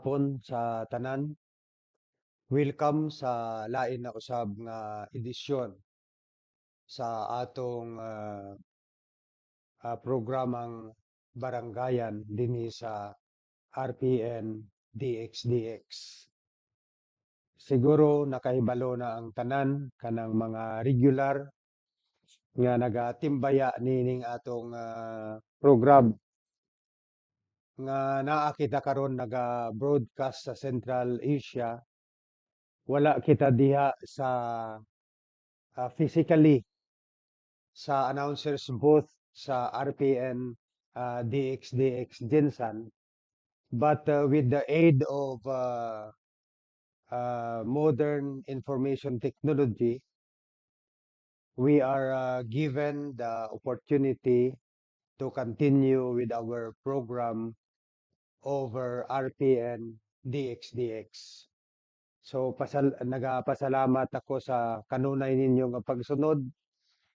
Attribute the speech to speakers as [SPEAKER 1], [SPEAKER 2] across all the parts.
[SPEAKER 1] hapon sa tanan. Welcome sa lain na usab nga edisyon sa atong programang Baranggayan dinhi sa RPN DXDX. Siguro nakahibalo na ang tanan kanang mga regular nga nagatimbaya nining atong program nga naa kita karon naga-broadcast sa Central Asia. Wala kita diha sa physically sa announcers booth sa RPN DXDX Jensen, but with the aid of modern information technology, we are given the opportunity to continue with our program over RPN DXDX. So nagapasalamat ako sa kanunay ninyo nga pagsunod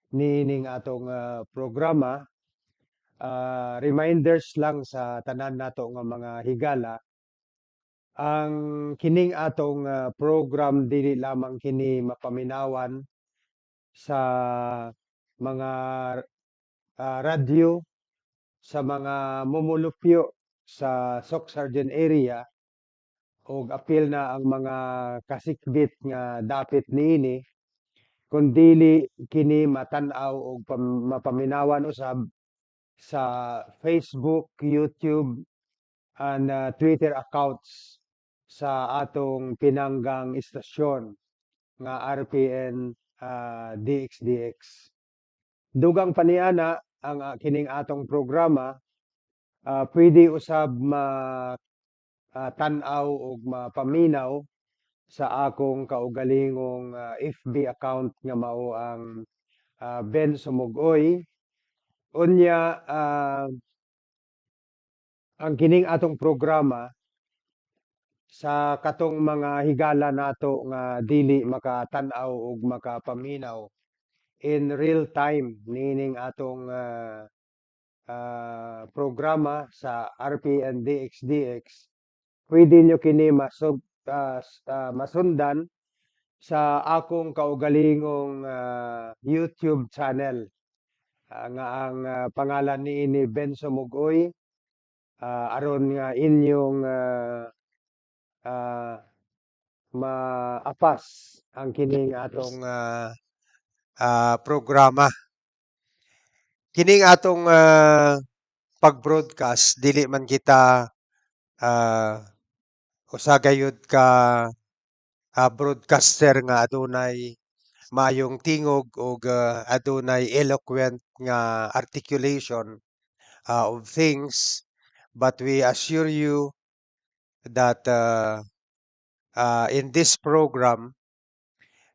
[SPEAKER 1] nining atong programa. Reminders lang sa tanan nato nga mga higala, ang kining atong program dili lamang kini mapaminawan sa mga radyo, sa mga mumulupyo sa Soc-Sargen area, og apil na ang mga kasikbit nga dapit niini, kundili kini matan-aw og mapaminawan usab sa Facebook, YouTube, and Twitter accounts sa atong pinanggang istasyon nga RPN DXDX. Dugang paniana ang kining atong programa, pwede usab tan-aw og mapaminaw sa akong kaugalingong FB account nga mao ang Ben Sumugoy. Unya, ang kining atong programa sa katong mga higala nato nga dili makatan-aw ug makapaminaw in real time nining atong programa sa RPN DXDX, pwede nyo kini masundan sa akong kaugalingong YouTube channel nga ang pangalan niini Ben Sumugoy, aron nga inyong maapas ang kining atong programa. Kining atong pag-broadcast dili man kita usagayod ka broadcaster nga adunay maayong tingog og adunay eloquent nga articulation of things, but we assure you that in this program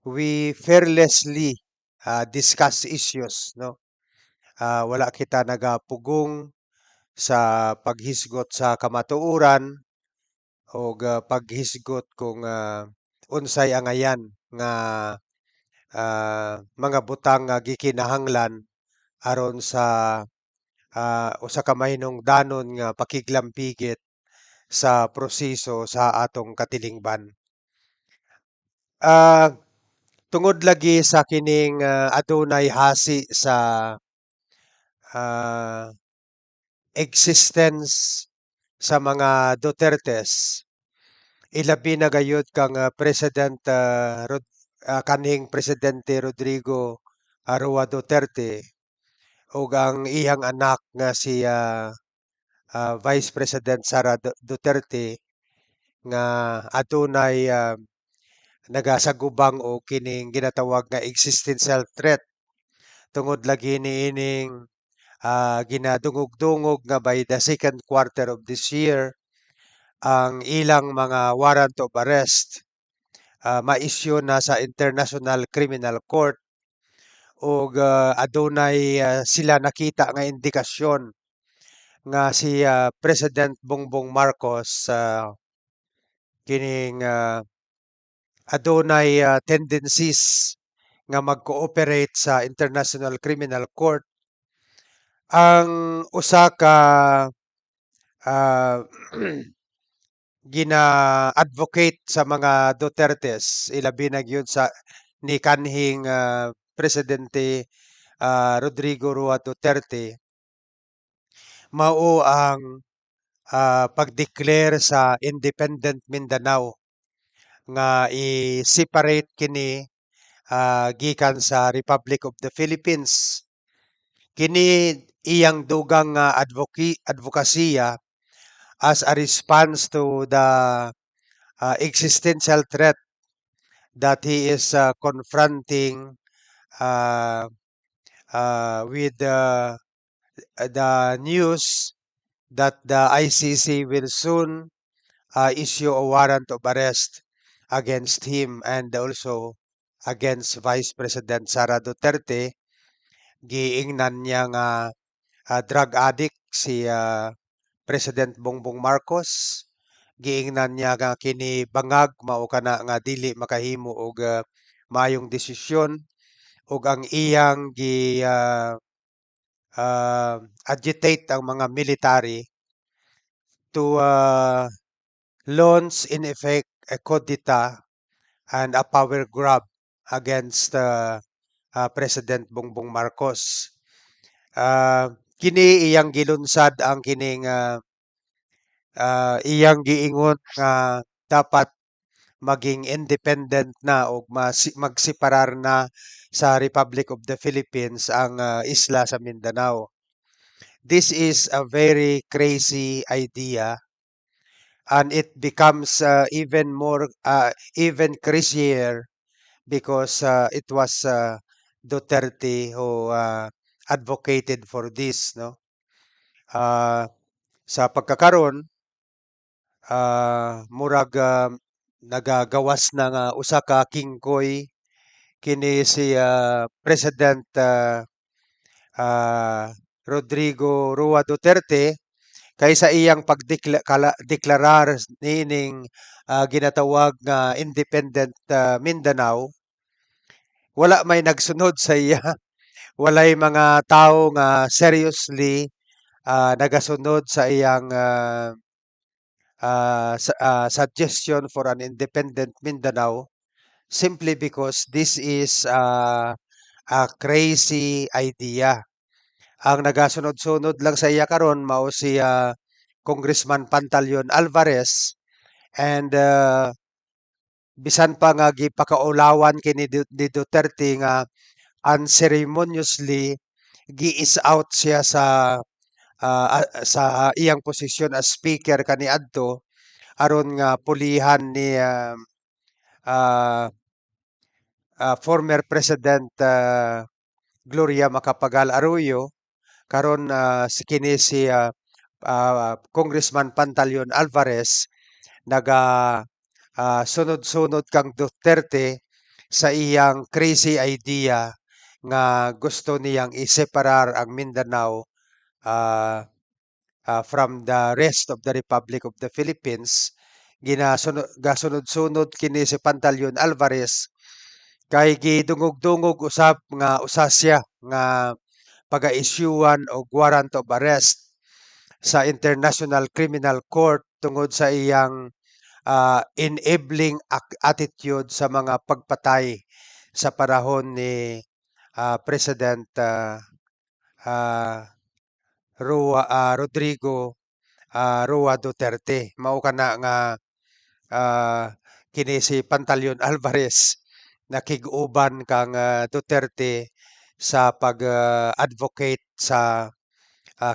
[SPEAKER 1] we fearlessly discuss issues, no? Wala kita nagapugong sa paghisgot sa kamatuoran o paghisgot kung unsay angayan nga mga butang nga gikinahanglan aron sa usa ka mahinungdanon nga pakiglampigit sa proseso sa atong katilingban. Tungod lagi sa kining adunay hasi sa existence sa mga Dutertes, ilabi na gayud kang President kanhing Presidente Rodrigo Roa Duterte ug ang iyang anak nga si Vice President Sara Duterte nga adunay nagasagubang o kining ginatawag nga existential threat tungod lagi niining ginadungog-dungog nga by the second quarter of this year ang ilang mga warrant of arrest ma-issue na sa International Criminal Court ug adunay sila nakita nga indikasyon nga si President Bongbong Marcos kining adunay tendencies nga mag-cooperate sa International Criminal Court. Ang usa ka gina-advocate sa mga Dutertes, ilabi na gyud sa ni kanhing Presidente Rodrigo Roa Duterte, mao ang pag-declare sa Independent Mindanao nga i-separate kini gikan sa Republic of the Philippines. Kini iyang dugang nga advokasya as a response to the existential threat that he is confronting uh, with the news that the ICC will soon issue a warrant of arrest against him and also against Vice President Sara Duterte. Giingnan niya nga drug addict si President Bongbong Marcos. Giingnan niya nga kini bangag mao kana nga dili makahimo og maayong desisyon ug ang iyang agitate ang mga military to launch in effect a coup d'etat and a power grab against President Bongbong Marcos. Kini iyang gilunsad ang kining iyang giingon nga dapat maging independent na o magseparar na sa Republic of the Philippines ang isla sa Mindanao. This is a very crazy idea and it becomes even crazier because it was Duterte who advocated for this, no. Sa pagkakaron murag nagagawas na nga usa ka kingkoy kini si President Rodrigo Roa Duterte kaysa iyang pagdeklarar nining ginatawag nga Independent Mindanao. Wala may nagsunod sa iya. Walay mga tao nga seriously nagasunod sa iyang suggestion for an independent Mindanao simply because this is a crazy idea. Ang nagasunod-sunod lang sa iya karon mao si Congressman Pantaleon Alvarez and bisan pa nga gipakaulawan kini ni Duterte nga unceremoniously gi-is out siya sa iyang posisyon as speaker kaniadto aron nga pulihan ni ah, former President Gloria Macapagal Arroyo karon kini si Congressman Pantaleon Alvarez naga sunod-sunod kang Duterte sa iyang crazy idea nga gusto niyang iseparar ang Mindanao ah, from the rest of the Republic of the Philippines. Gasunod-sunod kini si Pantaleon Alvarez kay gidungog-dungog usab nga usa siya nga paga-isyuan og warrant of arrest sa International Criminal Court tungod sa iyang enabling attitude sa mga pagpatay sa panahon ni President Rodrigo Roa Duterte. Mao kana nga ah, kini si Pantaleon Alvarez nakig-uban kang Duterte sa pag-advocate sa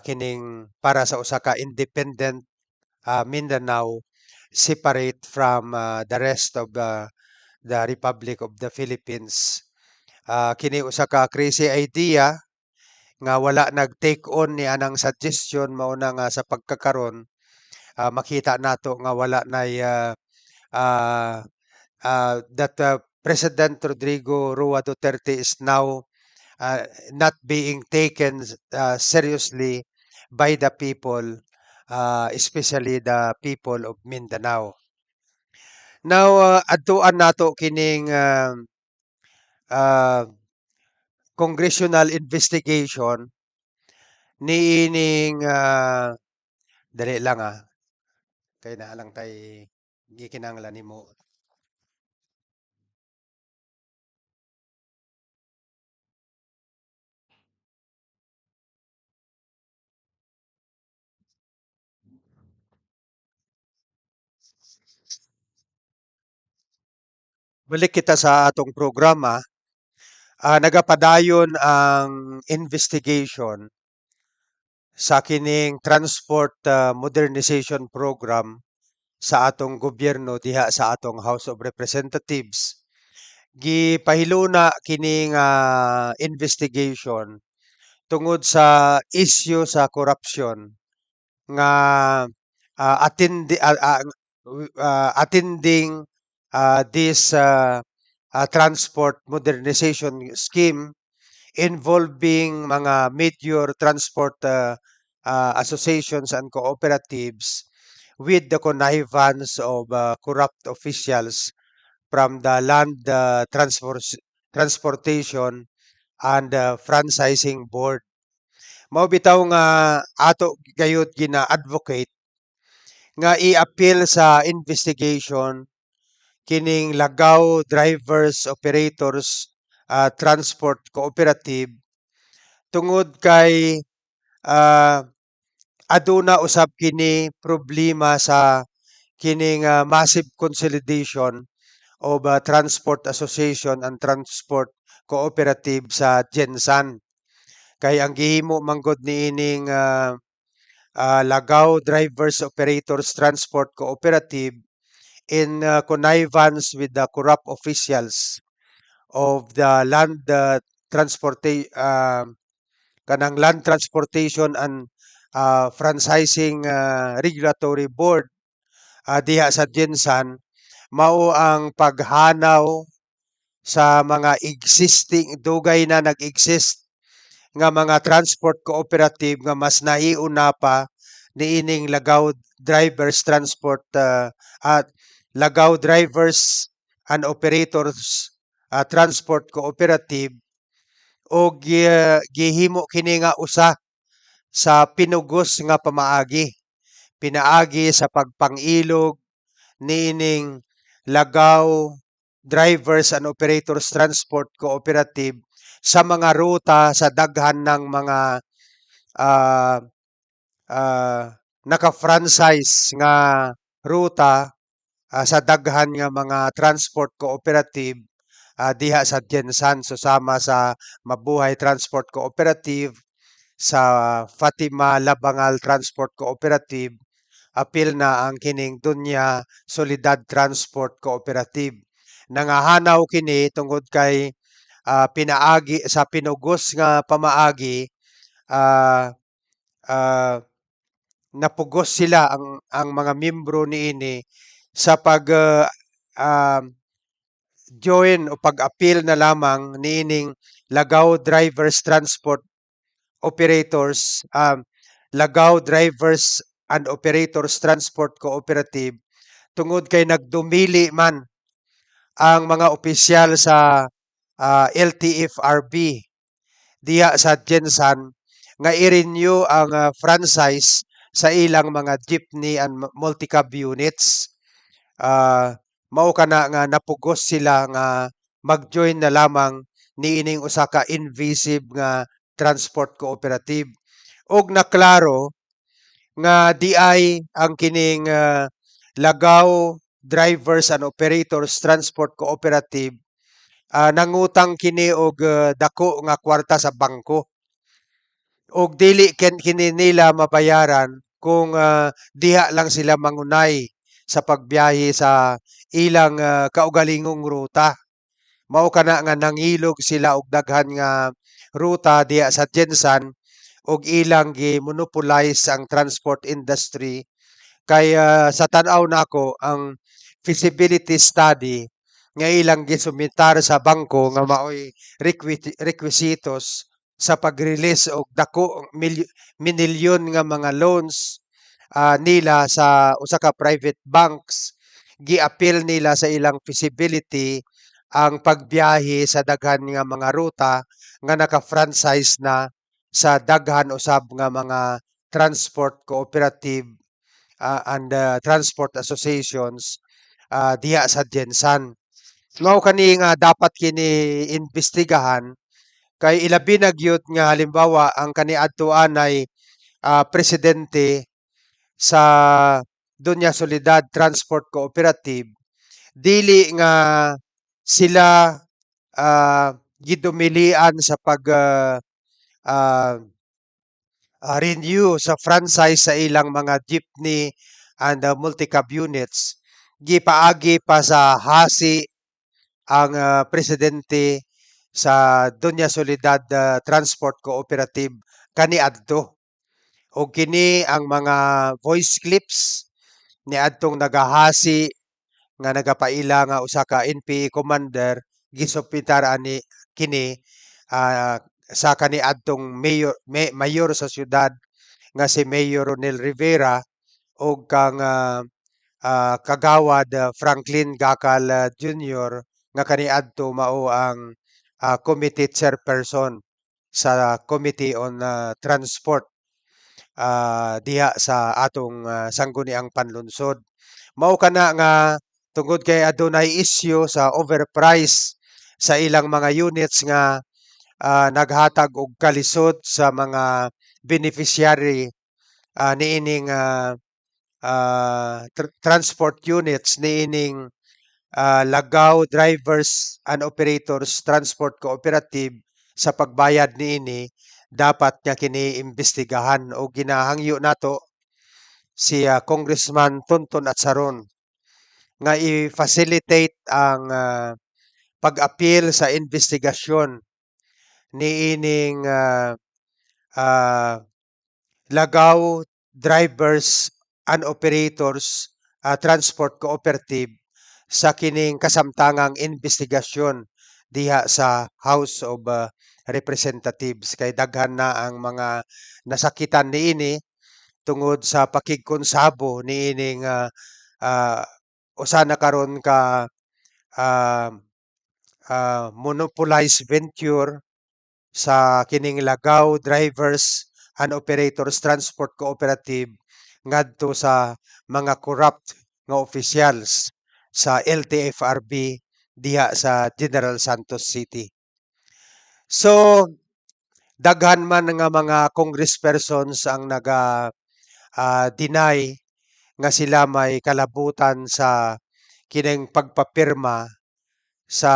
[SPEAKER 1] kining para sa usa ka independent Mindanao separate from the rest of the Republic of the Philippines. Kini usa ka crazy idea nga wala nag-take on ni anang suggestion mao na nga sa pagkakaron makita nato nga wala nay uh, that President Rodrigo Roa Duterte is now not being taken seriously by the people, especially the people of Mindanao. Now, adtuan nato kining uh, congressional investigation niining dali lang kay naa lang tay gikinahanglan nimo. Balik kita sa atong programa. Nagapadayon ang investigation sa kining Transport Modernization Program sa atong gobyerno diha sa atong House of Representatives. Gipahiluna kining investigation tungod sa issue sa corruption nga attending this transport modernization scheme involving mga major transport associations and cooperatives with the connivance of corrupt officials from the Land Transportation and Franchising Board. Mao bitaw nga ato gayud gina-advocate nga i-appeal sa investigation kining Lagaw Drivers Operators Transport Cooperative tungod kay ah, aduna usab kini problema sa kining massive consolidation of transport association and transport cooperative sa Gensan. Kay ang gihimo manggod niining Lagaw Drivers Operators Transport Cooperative in connivance with the corrupt officials of the kanang Land Transportation and Franchising Regulatory Board diha sa Gensan mao ang paghanaw sa mga existing dugay na nag-exist nga mga transport cooperative nga mas naiuna pa niining at Lagaw Drivers and Operators Transport Cooperative o gihimo kini nga usa sa pinugos nga pamaagi. Pinaagi sa pagpangilog niining Lagaw Drivers and Operators Transport Cooperative sa mga ruta sa daghan ng mga ah, naka-franchise nga ruta sa daghan nga mga transport cooperative diha sa Gensan susama sa Mabuhay Transport Cooperative, sa Fatima Labangal Transport Cooperative, apil na ang kining Dunya Solidad Transport Cooperative. Nangahanaw kini tungod kay pinaagi sa pinugos nga pamaagi ah, ah, napugos sila ang mga miyembro niini sa pag ah, join o pag-appeal na lamang niining Lagaw Drivers Transport Operators Lagaw Drivers and Operators Transport Cooperative tungod kay nagdumili man ang mga opisyal sa LTFRB diha sa Gensan nga i-renew ang franchise sa ilang mga jeepney and multi-cab units. Mao kana nga napugos sila nga mag-join na lamang niining usa ka invasive nga transport cooperative. Og naklaro nga di ay ang kining Lagaw Drivers and Operators Transport Cooperative nangutang kini og dako nga kwarta sa bangko og dili kini nila mabayaran kung diha lang sila mangunay sa pagbiyahe sa ilang kaugalingong ruta. Mao kana nga nangilog sila og daghan nga ruta diha sa Gensan og ilang gi-monopolize ang transport industry kay sa tan-aw nako ang feasibility study nga ilang gisumitar sa bangko nga maoy requisitos sa pag-release og dako minilyon nga mga loans nila sa usa ka private banks gi-appeal nila sa ilang feasibility ang pagbiyahe sa daghan nga mga ruta nga naka-franchise na sa daghan usab nga mga transport cooperative and transport associations diha sa Jensan. Mao kani nga dapat kini imbestigahan kay ilabi na gyud nga halimbawa ang kaniadtoan ay presidente sa Doña Soledad Transport Cooperative, dili nga sila gidumilian sa pag renew sa franchise sa ilang mga jeepney and multi-cab units. Gipaagi pa sa hasi ang presidente sa Doña Soledad Transport Cooperative kaniadto. O kini ang mga voice clips ni adtong nagahasi nga nagapaila nga usa ka NPA commander gisupitar ani kini sa kaniadtong mayor sa syudad nga si Mayor Ronel Rivera o kang kagawad Franklin Gacal Jr. nga kaniadto mao ang committee chairperson sa Committee on Transport diha sa atong sangguniang panlunsod. Mao kana nga tungod kay adunay issue sa overprice sa ilang mga units nga naghatag og kalisod sa mga beneficiary niining transport units niining Lagaw Drivers and Operators Transport Cooperative sa pagbayad niini dapat nga kini imbestigahan o ginahangyo nato si Congressman Tonton Atsaron nga i-facilitate ang pag-appeal sa investigasyon niining Lagaw Drivers and Operators Transport Cooperative sa kining kasamtangang investigasyon diha sa House of Representatives kay daghan na ang mga nasakitan niini tungod sa pakigkonsabo niining usa na karon ka monopolized venture sa kining Lagaw Drivers and Operators Transport Cooperative ngadto sa mga corrupt nga officials sa LTFRB diha sa General Santos City. So daghan man nga mga congresspersons ang deny nga sila may kalabutan sa kining pagpapirma sa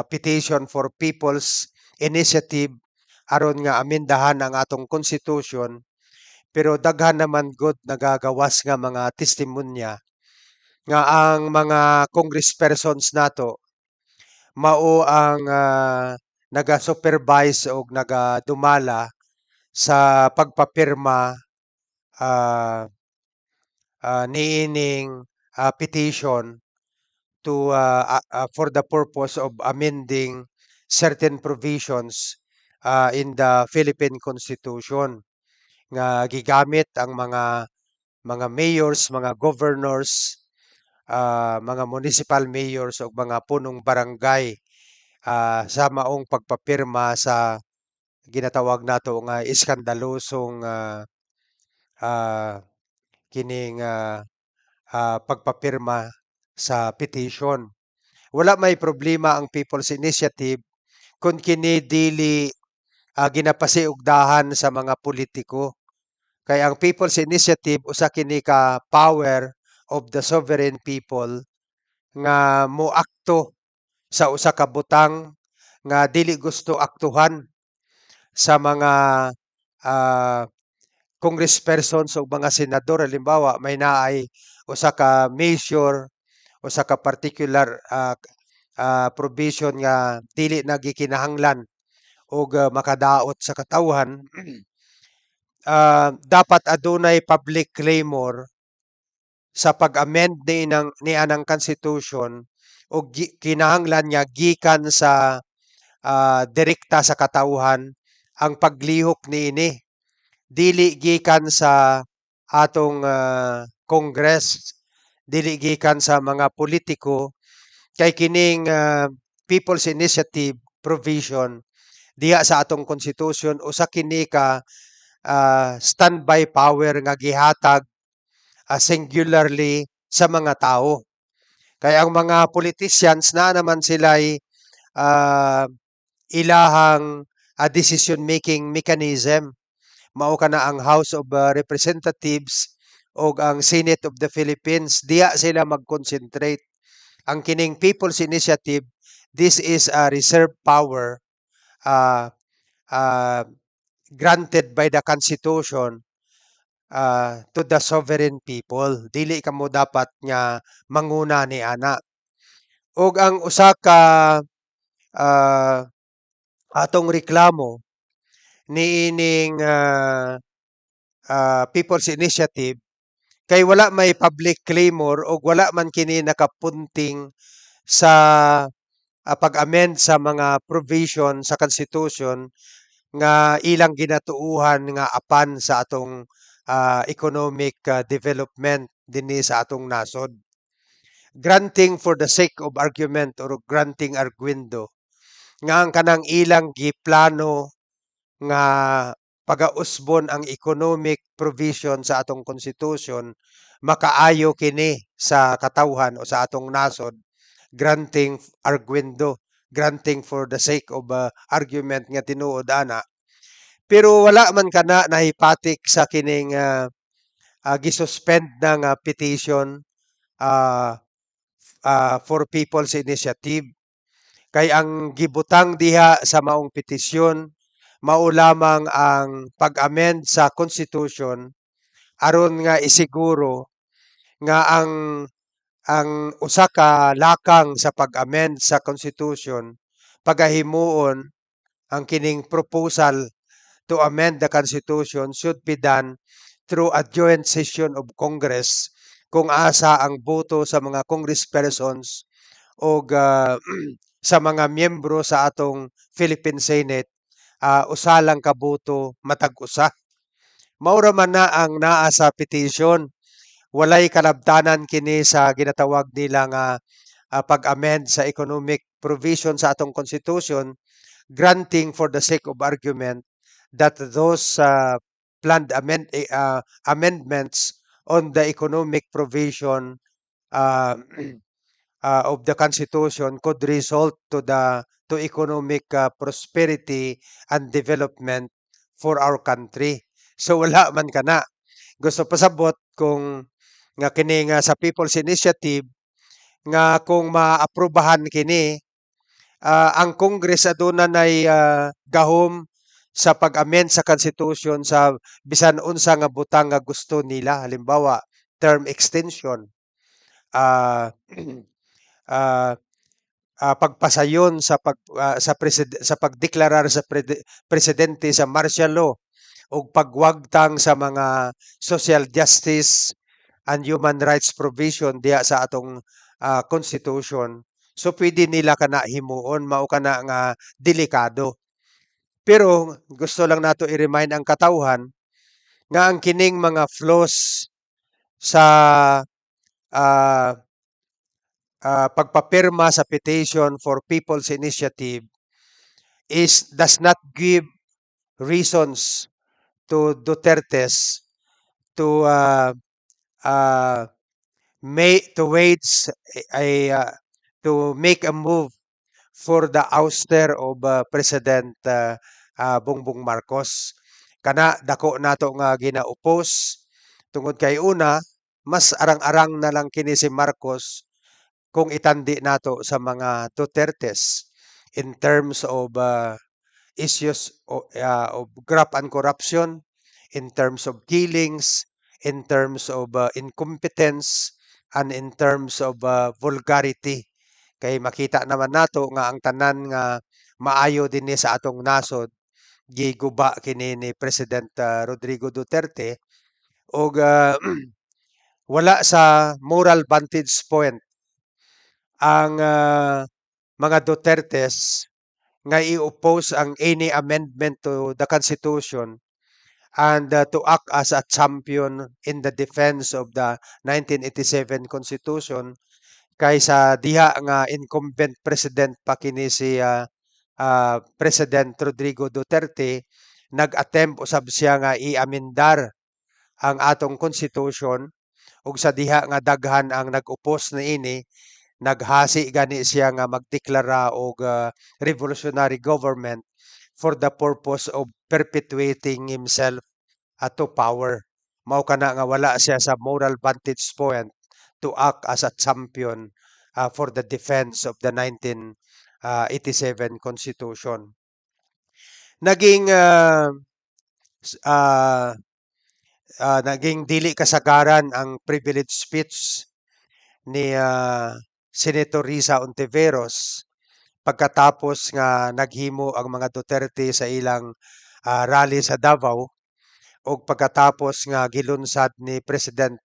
[SPEAKER 1] petition for People's Initiative aron nga amendahan ang atong constitution, pero daghan naman gud nagagawas nga mga testimonya nga ang mga congresspersons nato mao ang naga-supervise og nagadumala sa pagpapirma niining petition to for the purpose of amending certain provisions in the Philippine Constitution nga gigamit ang mga mayors, mga governors, mga municipal mayors o mga punong barangay sa maong pagpapirma sa ginatawag nato nga iskandalosong kining pagpapirma sa petition. Wala may problema ang People's Initiative kung kini dili ginapasiugdahan sa mga politiko. Kaya ang People's Initiative usa kini ka power of the sovereign people nga moakto sa usa ka butang nga dili gusto aktuhan sa mga congresspersons o mga senador. Halimbawa, may naay usa ka measure, usa ka particular provision nga dili na gikinahanglan og makadaot sa katawhan. Dapat adunay public claimor sa pag-amend ni anang constitution o kinahanglan niya gikan sa direkta sa katawhan ang paglihok niini, dili gikan sa atong Congress, dili gikan sa mga politiko, kay kining People's Initiative provision diha sa atong constitution usa kini ka standby power nga gihatag singularly sa mga tao. Kaya ang mga politicians na naman sila'y ah, ilahang decision-making mechanism. Mao kana ang House of Representatives o ang Senate of the Philippines. Diya sila mag-concentrate. Ang kining People's Initiative, this is a reserved power uh, uh, granted by the Constitution to the sovereign people. Dili kamo dapat nga manguna ni ana. Og ang usa ka ah, atong reklamo niining People's Initiative kay wala may public claimor o wala man kini nakapunting sa pag-amend sa mga provision sa Constitution nga ilang ginatuuhan nga apan sa atong economic development dinhi sa atong nasod. Granting for the sake of argument or granting arguendo nga ang kanang ilang giplano nga pagausbon ang economic provision sa atong constitution makaayo kini sa katawhan o sa atong nasod, granting arguendo, granting for the sake of argument nga tinuod ana. Pero wala man kana nahipatik sa kining gisuspend na nga petition uh, for People's Initiative. Kay ang gibutang diha sa maong petisyon mao lamang ang pag-amend sa Constitution aron nga isiguro nga ang usa ka lakang sa pag-amend sa Constitution pagahimuon ang kining proposal to amend the Constitution should be done through a joint session of Congress kung asa ang boto sa mga congresspersons o sa mga miyembro sa atong Philippine Senate usa lang ka boto matag usa. Maura man na ang naa sa petition. Walay kalabtanan kini sa ginatawag nila nga pag-amend sa economic provision sa atong constitution, granting for the sake of argument that those planned amendments on the economic provision uh, of the Constitution could result to economic prosperity and development for our country. So wala man kana. Gusto pasabot kung nga kini nga sa People's Initiative nga kung maaprubahan kini ang Congress aduna nay gahom sa pag-amend sa Constitution sa bisan unsa nga butang nga gusto nila, halimbawa term extension, ah ah, pagpasayon sa sa pagdeklarar sa presidente sa martial law ug pagwagtang sa mga social justice and human rights provision diya sa atong constitution. So pwede nila kana himuon mao kana nga delikado. Pero gusto lang nato i-remind ang katawhan nga ang kining mga flaws sa ah, pagpapirma sa petition for People's Initiative does not give reasons to Duterte's to uh, to wage to make a move for the ouster of President Bongbong Marcos. Kana dako nato nga gina-oppose tungod kay una mas arang-arang na lang kini si Marcos kung itandi nato sa mga Dutertes in terms of issues of graft and corruption, in terms of killings, in terms of incompetence, and in terms of vulgarity. Kay makita naman nato nga ang tanan nga maayo dinhi sa atong nasod giguba kini ni President Rodrigo Duterte og wala sa moral vantage point ang mga Dutertes nga i-oppose ang any amendment to the Constitution and to act as a champion in the defense of the 1987 Constitution kaysa diha nga incumbent president pa kini si President Rodrigo Duterte nag-attempt usab siya nga i-amendar ang atong constitution ug sa diha nga daghan ang nag-upos niini, naghasi gani siya nga magdeklara og revolutionary government for the purpose of perpetuating himself to power. Mao kana nga wala siya sa moral vantage point to act as a champion for the defense of the 1987 Constitution. Naging ah, naging dili kasagaran ang privilege speech ni Senator Risa Ontiveros pagkatapos nga naghimo ang mga Duterte sa ilang rally sa Davao o pagkatapos nga gilunsad ni President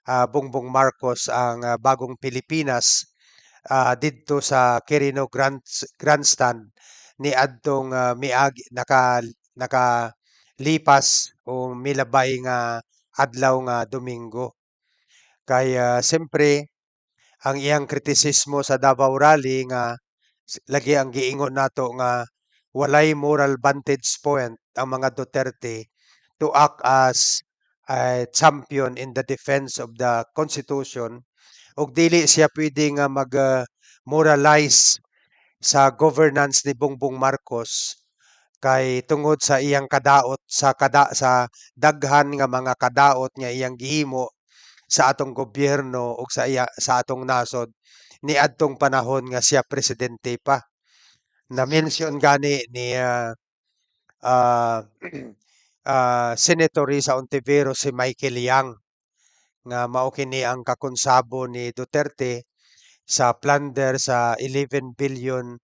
[SPEAKER 1] Bongbong Marcos ang bagong Pilipinas didto sa Quirino Grandstand ni adtong miagi nakalipas o milabay nga adlaw nga Domingo. Kaya siyempre ang iyang kritisismo sa Davao Rally nga lagi ang giingon nato nga walay moral vantage point ang mga Duterte to act as a champion in the defense of the Constitution ug dili siya pwede nga mag moralize sa governance ni Bongbong Marcos kay tungod sa iyang kadaot sa daghan nga mga kadaot nga iyang gihimo sa atong gobyerno ug sa atong nasod niadtong panahon nga siya presidente pa. Na-mention gani ni ah, Senator Risa Ontiveros si Michael Yang nga mao kini ang kakonsabo ni Duterte sa plunder sa 11 billion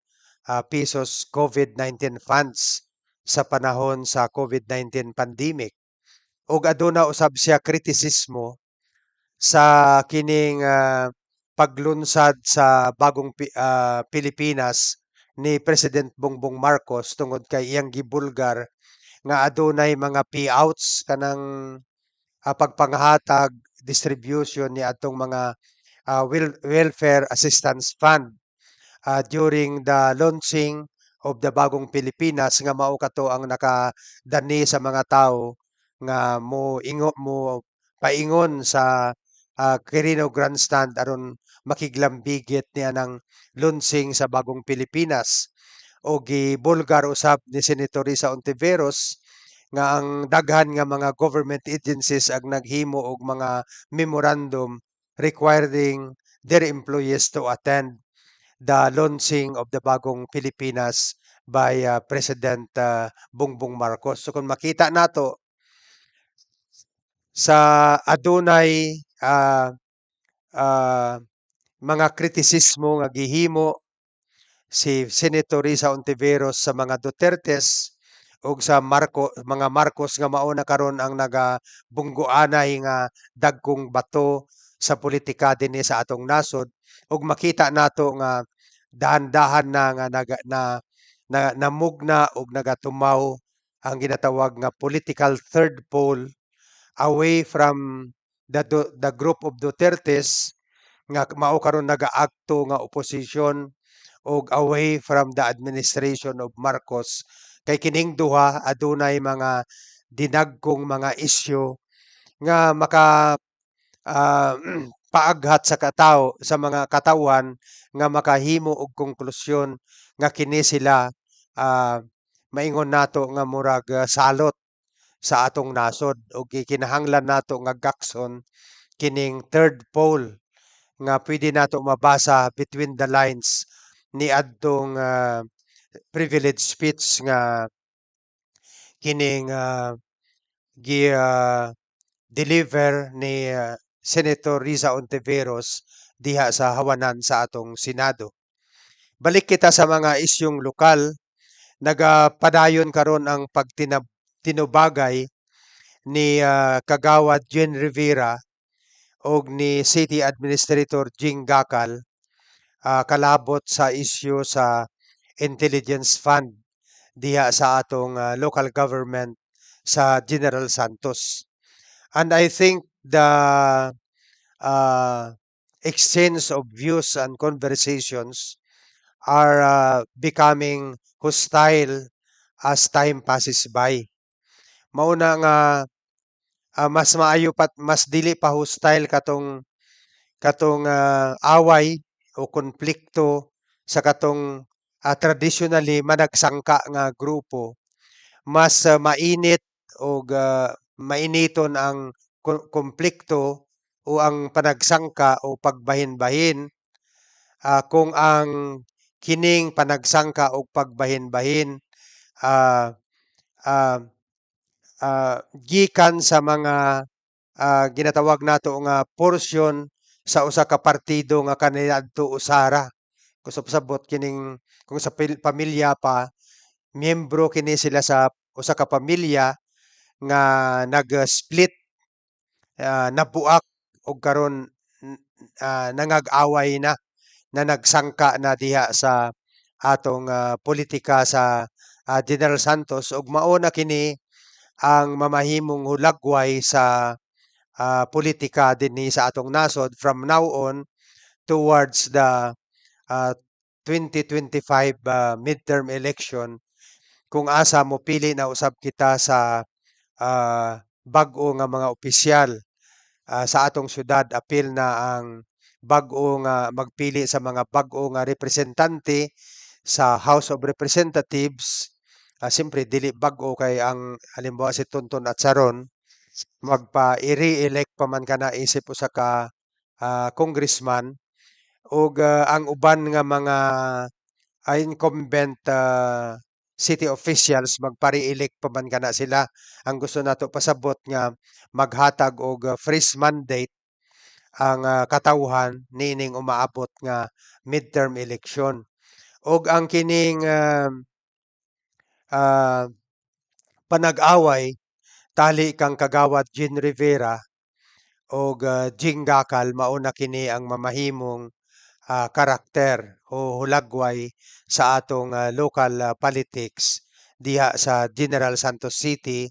[SPEAKER 1] pesos COVID-19 funds sa panahon sa COVID-19 pandemic. Ug aduna usab siya kritisismo sa kining paglunsad sa bagong Pilipinas ni President Bongbong Marcos tungod kay iyang gibulgar nga adunay mga payouts kanang pagpanghatag distribution ni atong mga welfare assistance fund during the launching of the bagong Pilipinas nga mao kato ang nakadani sa mga tao nga mo paingon sa Quirino Grandstand aron makiglambigit niya ng launching sa bagong Pilipinas o gibulgar usab ni Senator Risa Ontiveros nga ang daghan nga mga government agencies ang naghimo og mga memorandum requiring their employees to attend the launching of the bagong Pilipinas by President Bongbong Marcos. So kung makita nato sa adunay ah, mga kritisismo nga gihimo si Senator Risa Ontiveros sa mga Dutertes ug sa mga Marcos nga mao na karon ang nagabunggoanay nga dagkong bato sa politika dinhi sa atong nasod ug makita nato nga dahan-dahan na nga namugna ug nagatumaw ang ginatawag nga political third pole away from the group of Dutertes nga mao karon nagaakto nga opposition ug away from the administration of Marcos kay kining duha adunay mga dinagkong mga isyu nga ah, paaghat sa sa mga katawan nga makahimo og konklusyon nga kini sila maingon nato nga murag salot sa atong nasod ug kinahanglan nato nga gakson kining third pole nga pwede nato mabasa between the lines ni adtong privilege speech nga kining deliver ni Senator Risa Ontiveros diha sa hawanan sa atong Senado. Balik kita sa mga isyong lokal, nagapadayon karon ang pagtinubagay ni Kagawad Jen Rivera og ni City Administrator Jing Gakal kalabot sa isyu sa intelligence fund diha sa atong local government sa General Santos. And I think the exchange of views and conversations are becoming hostile as time passes by. Mauna nga mas maayo pat mas dili pa hostile katong away o konflikto sa katong traditionally managsangka nga grupo. Mas mainit o mainiton ang konflikto o ang panagsangka o pagbahin-bahin kung ang kining panagsangka o pagbahin-bahin ah, ah, gikan sa mga ginatawag nato nga porsyon sa usa ka partido nga kaniadto usara. Kung sa pasabot kining kung sa pamilya pa, miyembro kini sila sa usa ka pamilya nga nag-split, nabuak og karon nangag-away na nagsangka na diha sa atong politika sa General Santos ug mao na kini ang mamahimong hulagway sa politika dinhi sa atong nasod from now on towards the uh, 2025 midterm election kung asa mopili na usab kita sa bag-o nga mga opisyal sa atong syudad. Apil na ang bag-o nga magpili sa mga bag-o nga representante sa House of Representatives. Siyempre dili bag-o kay ang halimbawa si Tonton at Saron magpa-i-re-elect pa man kana isip usa ka congressman ug ang uban nga mga incumbent city officials magpa-re-elect pa man kana sila. Ang gusto nato pasabot nga maghatag og fresh mandate ang katawhan nining umaabot nga midterm election. Og ang kining ah, panag-away tali kang kagawad Jean Rivera og Jing Gakal mao na kini ang mamahimong karakter o hulagway sa atong local politics diha sa General Santos City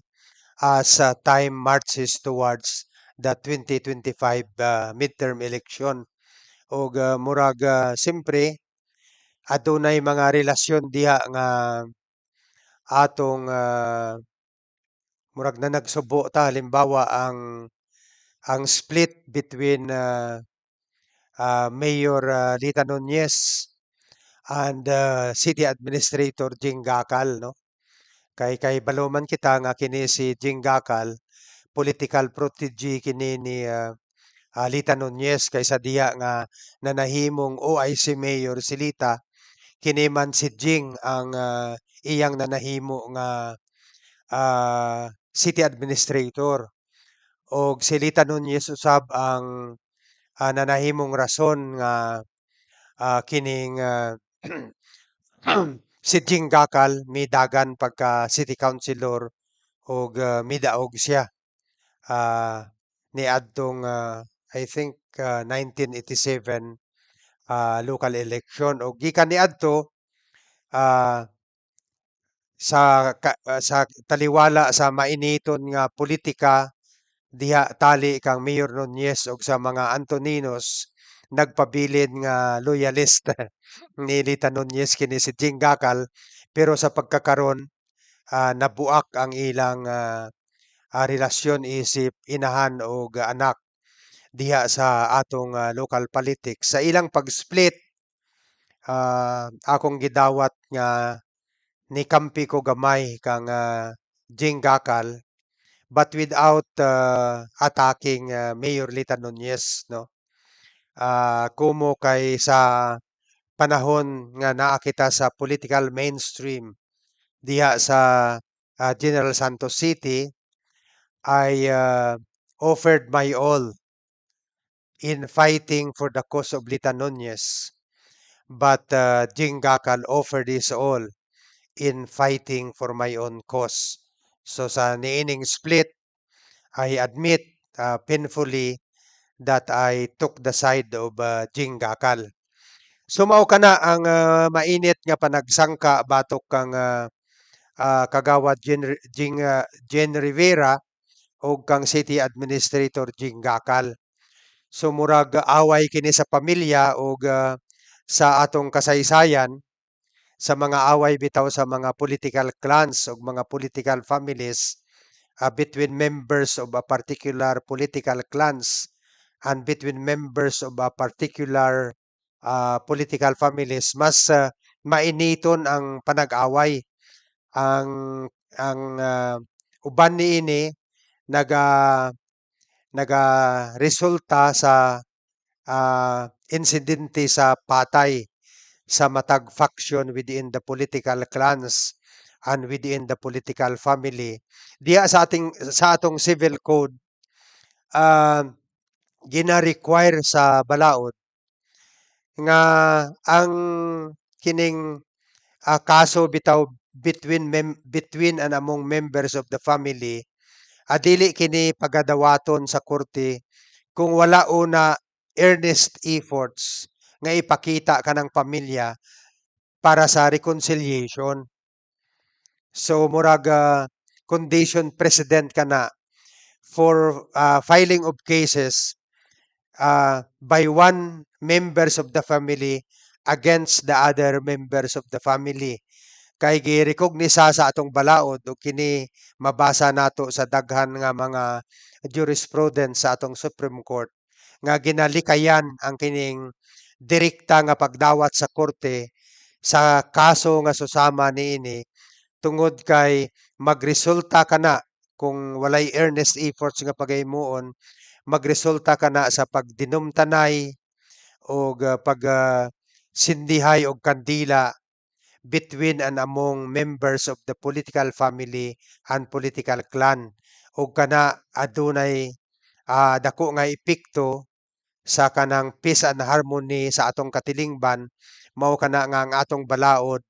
[SPEAKER 1] as time marches towards the 2025 midterm election. Og murag siyempre adunay mga relasyon diha nga atong murag na nagsubo ta halimbawa ang split between Mayor Lita Nunez and City Administrator Jing Gakal, no? Kay baluman kita nga kini si Jing Gakal political protege kini ni Lita Nunez kaysa diya nga nanahimong OIC Mayor si Lita kini man si Jing ang iyang nanahimo nga City Administrator og si Lita Nunez usab ang nanahimong rason nga kining si Jing Gakal midagan pagka City Councilor og midaog siya ah, niadtong I think 1987 local election og gikan niadto ah, sa taliwala sa mainiton nga politika diha tali kang Mayor Nunez og sa mga Antoninos nagpabilin nga loyalist ni Lita Nunez kini si Jing Gakal pero sa pagkakaron nabuak ang ilang relasyon isip inahan og anak diha sa atong local politics. Sa ilang pag-split akong gidawat nga nikampi ko gamay kang Jing Gakal but without attacking Mayor Lita Nunez, no. Kumo kay sa panahon nga naa kita sa political mainstream diha sa General Santos City, I offered my all in fighting for the cause of Lita Nunez, but Jing Gakal offered his all in fighting for my own cause. So sa niining split, I admit painfully that I took the side of Jing Gakal. So mao kana ang mainit nga panagsangka batok kang kagawad Jen Rivera o kang City Administrator Jing Gakal. So murag away kini sa pamilya o sa atong kasaysayan sa mga away bitaw sa mga political clans o mga political families between members of a particular political clans and between members of a particular political families, mas mainiton ang panag-away. Ang uban niini naga resulta sa insidente sa patay sa matag faction within the political clans and within the political family. Diya sa atong civil code, ah, gina-require sa balaod nga ang kining kaso bitaw between and among members of the family, dili kini pagadawaton sa korte kung wala una earnest efforts nga ipakita kanang pamilya para sa reconciliation. So murag condition precedent kana for filing of cases by one members of the family against the other members of the family. Kay gi-recognisa sa atong balaod o kini mabasa nato sa daghan nga mga jurisprudence sa atong Supreme Court nga ginalikayan ang kining direkta nga pagdawat sa korte sa kaso nga susama niini tungod kay magresulta kana kung walay earnest efforts nga paghimuon, magresulta kana sa pagdinumtanay o sindihay og kandila between and among members of the political family and political clan. O kana adunay dako nga epekto sa kanang peace and harmony sa atong katilingban, mao kana nga ang atong balaod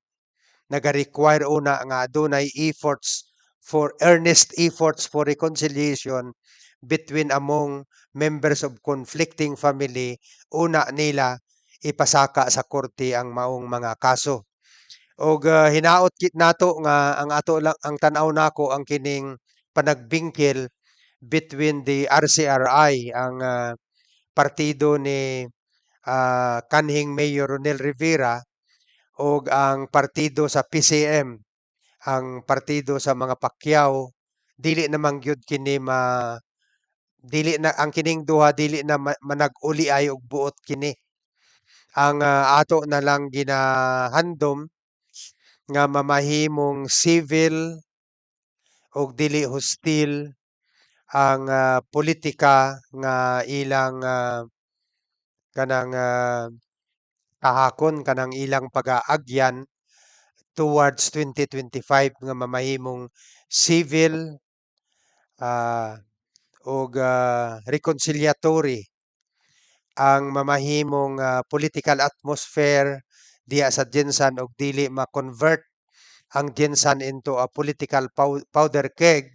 [SPEAKER 1] naga-require una nga adunay earnest efforts for reconciliation between among members of conflicting family. Una nila ipasaka sa korte ang maong mga kaso. Og hinaot kit nato nga ang ato lang ang tan-aw nako ang kining panagbingkil between the RCRI, ang partido ni kanhing Mayor Ronel Rivera, og ang partido sa PCM, ang partido sa mga Pacquiao. Dili namang gyud kini dili na ang kining duha dili na manag-uli ay og buot kini. Ang ato na lang ginahandom nga mamahimong civil og dili hostil ang politika nga ilang kanang kahakon kanang ilang pag-aagyan towards 2025 nga mamahimong civil og reconciliatory ang mamahimong political atmosphere diya sa Jensan og dili ma-convert ang Jensan into a political powder keg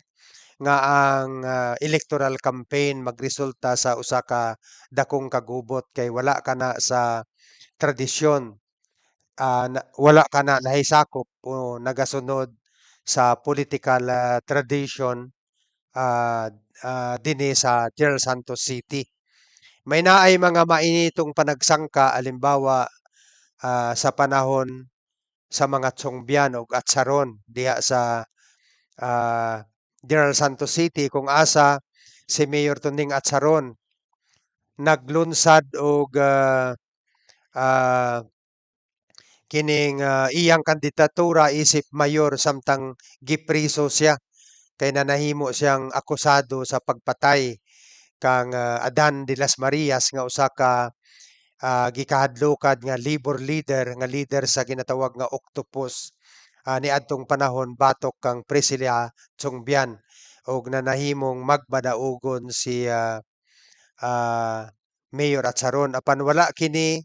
[SPEAKER 1] nga ang electoral campaign magresulta sa usa ka dakong kagubot kay wala kana sa tradisyon, wala kana nahisakop o nagasunod sa political tradition dinhi sa General Santos City. May naay mga mainitong panagsangka alimbawa sa panahon sa mga Tsongbian o Atsaron diha sa General Santos City kung asa si Mayor Tuning Atsaron naglunsad og kining iyang kandidatura isip mayor samtang gipriso siya kay nanahimo siyang akusado sa pagpatay kang Adan de las Marias nga usa ka gikahadlokad nga labor leader sa ginatawag nga octopus niadtong panahon batok kang Priscilla Tsongbian og nanahimong magbadaugon si Mayor Atsaron apan wala kini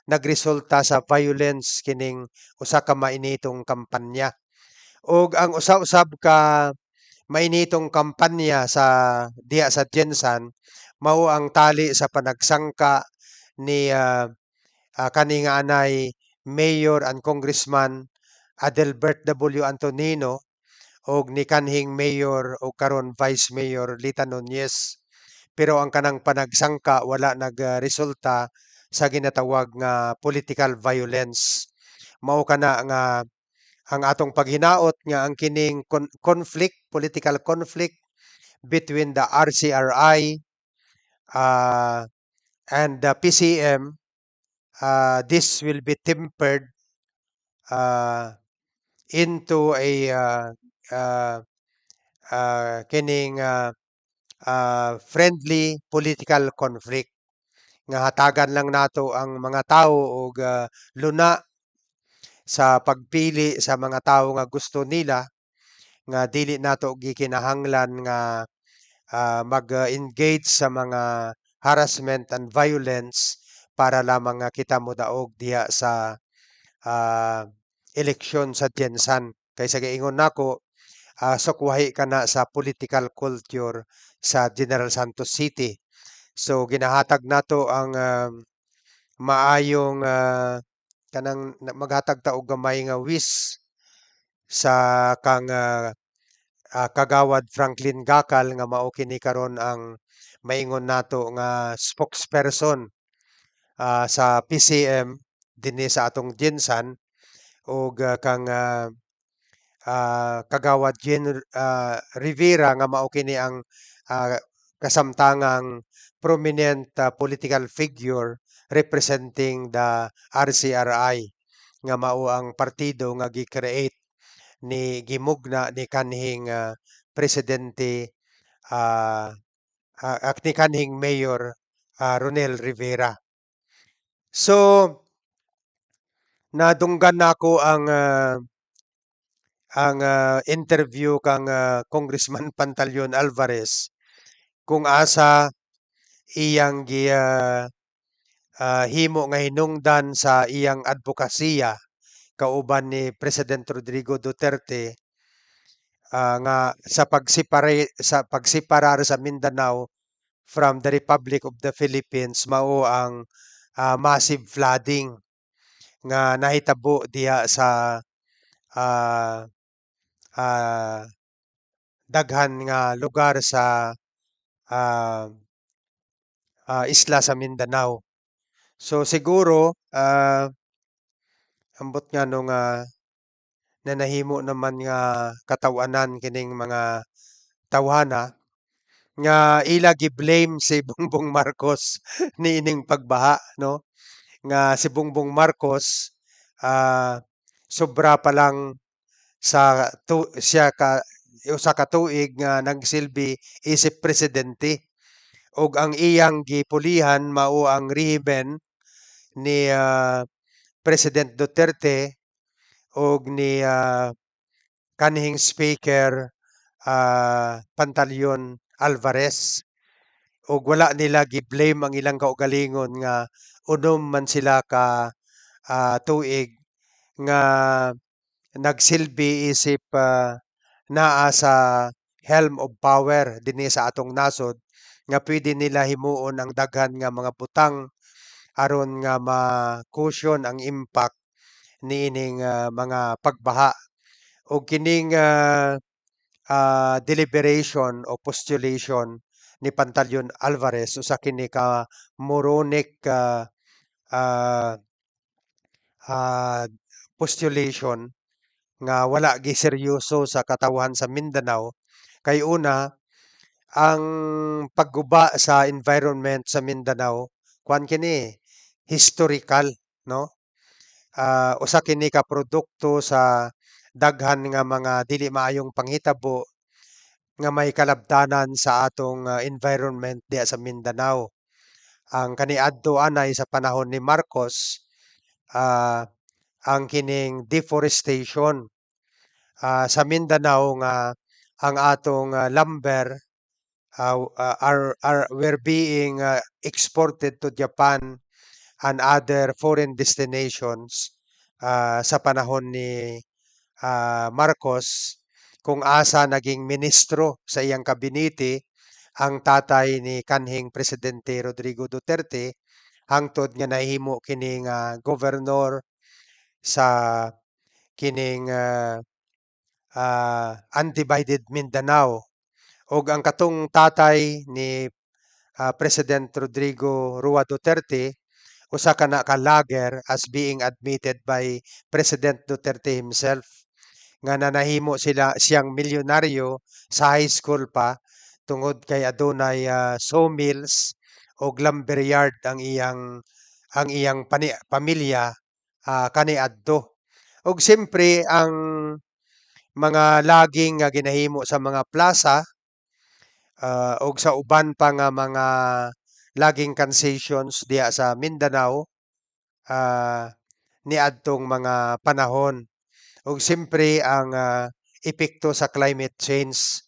[SPEAKER 1] nagresulta sa violence kining usa ka mainitong kampanya. Og ang usa-usab ka mainitong kampanya sa diha sa Jensan mao ang tali sa panagsangka ni kani nga anay Mayor and Congressman Adelbert W. Antonino og ni kanhing Mayor o karon Vice Mayor Lita Nunez. Pero ang kanang panagsangka wala nagresulta sa ginatawag nga political violence. Mao kana nga ang atong paghinaot nga ang kining political conflict between the RCRI and the PCM. This will be tempered into a kining friendly political conflict nga hatagan lang nato ang mga tao og luna sa pagpili sa mga tawo nga gusto nila, nga dili nato gikinahanglan nga mag-engage sa mga harassment and violence para lamang nga kita modaog diha sa eleksyon sa Jensan. Kaysa giingon nako, sukwahi ka na sa political culture sa General Santos City. So ginahatag nato ang maayong kanang maghatag ta og gamay nga wish sa kang Kagawad Franklin Gakal nga mao kini karon ang maingon nato nga spokesperson sa PCM dinhi sa atong Jensan, og kang Kagawad Rivera nga mao kini ang kasamtangang prominent political figure representing the RCRI, nga mao ang partido nga gi-create ni gimugna ni kanhing presidente ni kanhing Mayor Ronel Rivera. So nadunggan nako ang interview kang Congressman Pantaleon Alvarez kung asa iyang himo nga hinungdan sa iyang advokasya kauban ni President Rodrigo Duterte nga sa pagseparar sa Mindanao from the Republic of the Philippines, mao ang massive flooding nga nahitabo diha sa ah, ah, daghan nga lugar sa ah, isla sa Mindanao. So siguro ambot nga nung nanahimo naman nga katawanan kining mga tawhana nga ila gi-blame si Bongbong Marcos niining pagbaha, no? Nga si Bongbong Marcos sobra pa lang siya ka usa ka tuig nga nagsilbi isip presidente, og ang iyang gipulihan mao ang rehimen ni President Duterte og ni kanhing Speaker Pantaleon Alvarez, ug wala nila gi-blame ang ilang kaugalingon nga unom man sila ka tuig nga nagsilbi isip naa sa helm of power dinhi sa atong nasod, nga pwede nila himuon ang daghan nga mga butang aron nga ma-cushion ang impact niining mga pagbaha. O kining deliberation o postulation ni Pantaleon Alvarez usa kini ka moronic ah, postulation nga wala giseryoso sa katawhan sa Mindanao. Kay una, ang pagguba sa environment sa Mindanao kuan kini historical, no? Usa kini ka produkto sa daghan nga mga dili maayong panghitabo nga may kalabtanan sa atong environment diha sa Mindanao. Ang kaniadto anay sa panahon ni Marcos, ang kining deforestation sa Mindanao, nga ang atong lumber were being exported to Japan and other foreign destinations sa panahon ni Marcos, kung asa naging ministro sa iyang kabinete ang tatay ni kanhing presidente Rodrigo Duterte, hangtod nga nahimo kining gobernador sa kining undivided Mindanao. Og ang katong tatay ni President Rodrigo Rua Duterte, usa ka lager as being admitted by President Duterte himself, nga nanahimo siyang milyonaryo sa high school pa tungod kay adunay sawmills o lumberyard ang iyang pamilya kaniadto. Ug siyempre ang mga laging nga ginahimo sa mga plaza ug sa uban pa nga mga laging concessions diha sa Mindanao ah, niadtong mga panahon. Ug siyempre ang epekto sa climate change.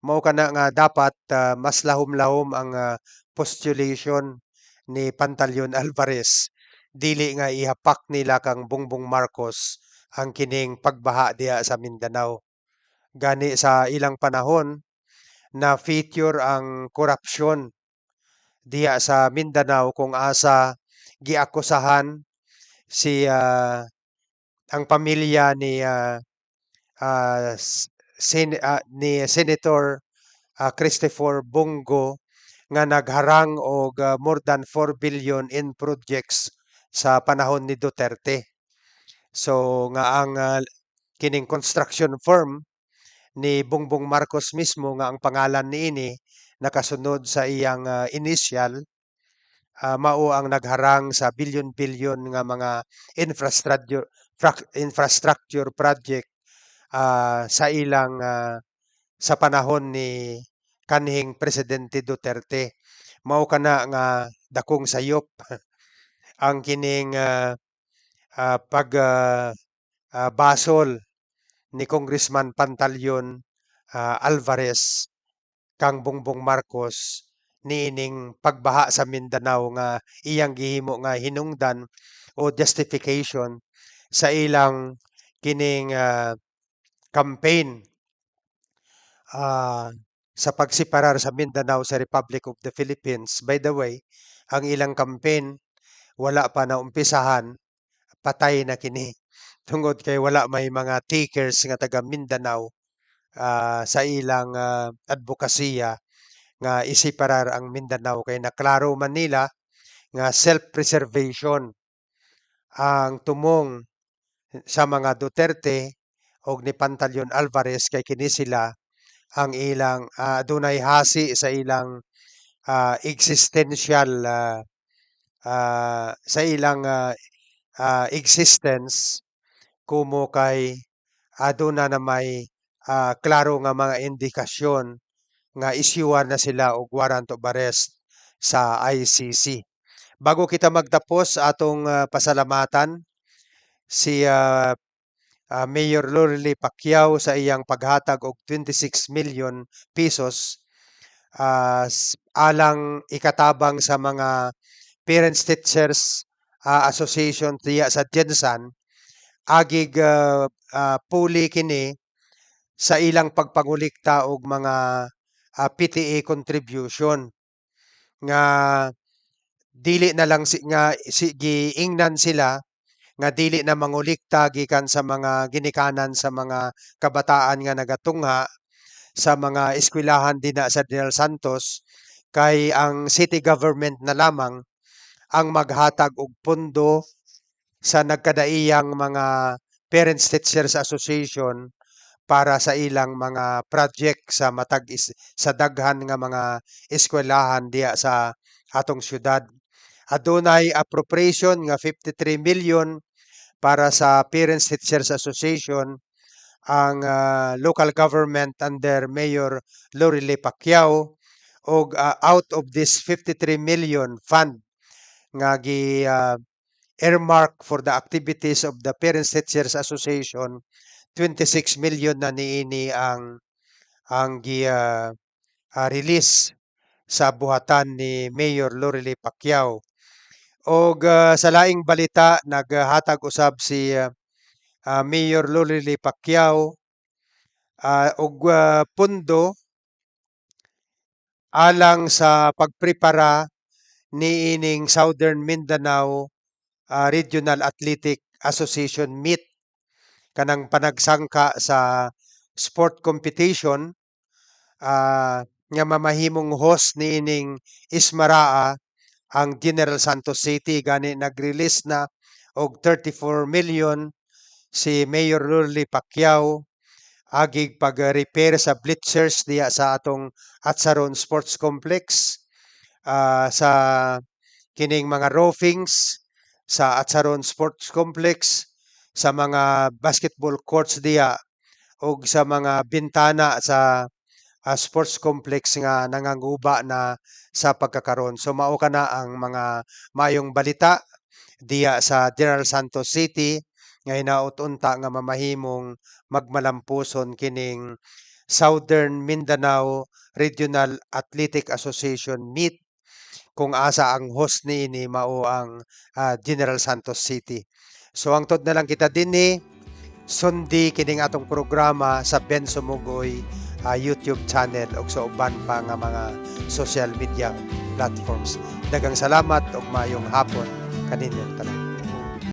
[SPEAKER 1] Mao kana nga dapat mas lahom-lahom ang postulation ni Pantaleon Alvarez. Dili nga ihapak nila kang Bongbong Marcos ang kining pagbaha diha sa Mindanao. Gani sa ilang panahon na feature ang korupsyon diha sa Mindanao kung asa giakusahan si ang pamilya ni Senator Christopher Bongo nga nagharang og more than 4 billion in projects sa panahon ni Duterte. So nga ang kining construction firm ni Bongbong Marcos mismo nga ang pangalan niini nakasunod sa iyang initial mao ang nagharang sa bilyon-bilyon nga mga infrastructure project sa ilang sa panahon ni kanhing presidente Duterte. Mao kana nga dakong sayop ang kining basol ni Congressman Pantaleon Alvarez kang Bongbong Marcos niining pagbaha sa Mindanao nga iyang gihimo nga hinungdan o justification sa ilang kining campaign sa pagseparar sa Mindanao sa Republic of the Philippines. By the way, ang ilang campaign wala pa naumpisahan, patay na kini. Tungod kay wala may mga takers nga taga Mindanao sa ilang advokasya nga iseparar ang Mindanao kay naklaro man nila nga self-preservation ang tumong sa mga Duterte og ni Pantaleon Alvarez kay kini sila ang ilang adunay hasi sa ilang existential sa ilang existence kumo kay aduna na may klaro nga mga indikasyon nga isyuhan na sila og warrant of arrest sa ICC. Bago kita magtapos atong pasalamatan si Mayor Lorely Pacquiao sa iyang paghatag og 26 million pesos alang ikatabang sa mga Parents Teachers Association tiya sa Jensan agig puli kini sa ilang pagpangulikta og mga PTA contribution nga dili na lang nga giingnan sila nga dili na mangulikta gikan sa mga ginikanan sa mga kabataan nga nagatungha sa mga eskwelahan dinha sa General Santos kay ang city government na lamang ang maghatag og pondo sa nagkadaiyang mga Parents Teachers Association para sa ilang mga project sa sa daghan nga mga eskwelahan diya sa atong syudad. Adunay appropriation nga 53 million para sa Parents Teachers Association ang local government under Mayor Lorely Pacquiao og out of this 53 million fund nga earmark for the activities of the Parents Teachers Association 26 million na niini ang release sa buhatan ni Mayor Lorely Pacquiao. Og sa laing balita naghatag usab si Mayor Lorely Pacquiao og pundo alang sa pagprepara niining Southern Mindanao Regional Athletic Association meet kanang panagsangka sa sport competition nga mamahimong host niining Ismaraa ang General Santos City gani nag-release na og 34 million si Mayor Lorely Pacquiao agig pag-repair sa bleachers diya sa atong Atsaron Sports Complex, sa kining mga roofings sa Atsaron Sports Complex, sa mga basketball courts diya ug sa mga bintana sa sports complex nga nanganguba na sa pagkakaron. So mao kana ang mga mayong balita diya sa General Santos City nga hinaut-unta nga mamahimong magmalampuson kining Southern Mindanao Regional Athletic Association meet kung asa ang host niini mao ang General Santos City. So hangtod na lang kita dinhi sundi kining atong programa sa Ben Sumugoy YouTube channel ug sa uban pa nga mga social media platforms. Daghang salamat ug maayong hapon kaninyong tanan.